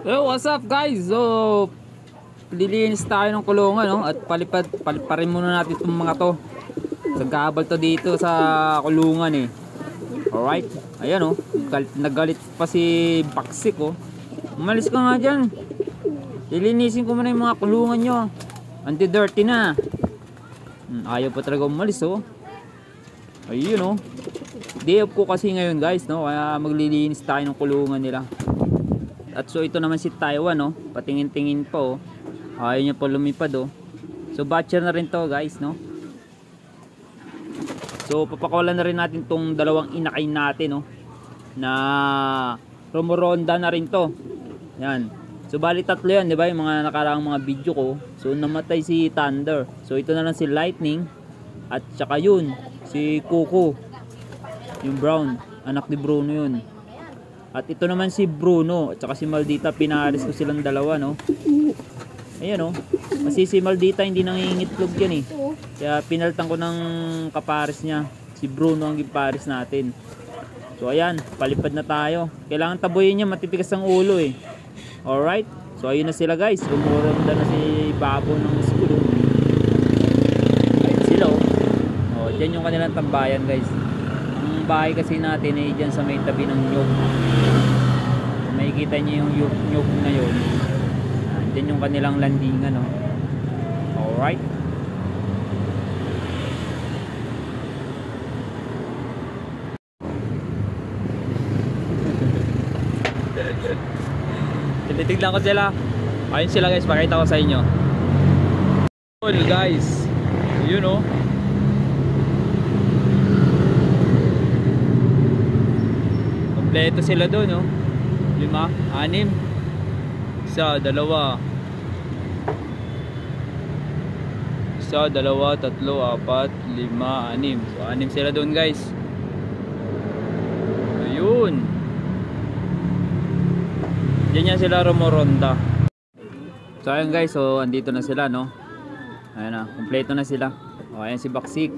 Yo, what's up guys? So, lilinis tayo ng kulungan, no? At paliparin muna natin itong mga to. Sagabal to dito sa kulungan eh. Alright, ayan oh. Nagalit pa si Baksik oh. Umalis ka nga dyan. Lilinisin ko muna yung mga kulungan nyo. Anti-dirty na. Ayaw pa talaga umalis oh. Ayun oh. Day off ko kasi ngayon guys, no? Kaya maglilinis tayo ng kulungan nila. At so ito naman si Taiwan no, patingin-tingin po oh. Ayaw niya po lumipad oh. So batcher na rin to guys no. So papakawalan na rin natin tong dalawang inakay natin no, na rumoronda na rin to. Yan. So bali tatlo yan, di ba? Yung mga nakaraang mga video ko. So namatay si Thunder. So ito na lang si Lightning. At saka yun, si Coco. Yung brown, anak ni Bruno yun. At ito naman si Bruno at saka si Maldita, pinaris ko silang dalawa no. Ayan oh. Kasi si Maldita hindi nangingitlog yan eh. Kaya pinaltan ko ng kapares niya. Si Bruno ang gipares natin. So ayan, palipad na tayo. Kailangan taboyin niya, matitigas ang ulo eh. Alright. So ayun na sila guys. Umuronda na si Babo ng school. Ayun sila oh. Oh, dyan yung kanilang tambayan guys. Ang bahay kasi natin ay dyan sa may tabi ng nyug. Kung makikita niyo yung nyug na yun, dyan yung kanilang landingan no. Alright. Tinitignan ko sila. Ayun sila guys, pakita ko sa inyo. Cool guys. Yun oh. Kompleto sila doon no. 5, 6. Isa, dalawa. Isa, dalawa, tatlo, 4, 5, 6. So 6 sila doon guys. Ayun. Diyan yan sila rumoronda. So ayun guys, so andito na sila no. Ayun na, kompleto na sila. O ayan si Baksik,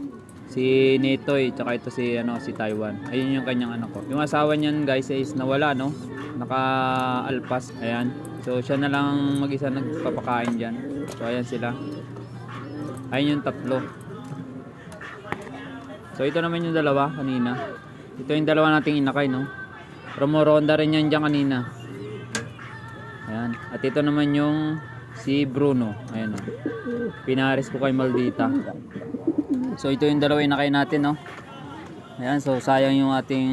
si Netoy, tsaka ito si si Taiwan. Ayun yung kanyang anak ko. Yung asawa niyan guys is nawala no. Naka-alpas. Ayan. So siya na lang mag-isa nagpapakain diyan. So ayan sila. Ayun yung tatlo. So ito naman yung dalawa kanina. Ito yung dalawa nating inakay no. Rumoronda rin yan diyan kanina. Ayan. At ito naman yung si Bruno. Ayan o. Pinaris ko kay Maldita. So ito yung dalawa inakay natin no. Ayan. So sayang yung ating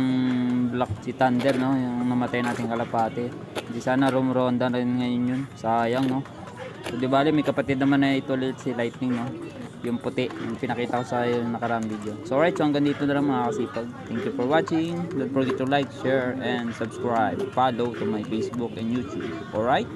black si Thunder no. Yung namatay nating kalapate. Hindi sana rumronda rin ngayon yun. Sayang no. So di bali may kapatid naman na ito ulit si Lightning no. Yung puti. Yung pinakita ko sa nakaraang video. So alright. So hanggang dito na lang mga kasipag. Thank you for watching. Don't forget to like, share, and subscribe. Follow to my Facebook and YouTube. Alright.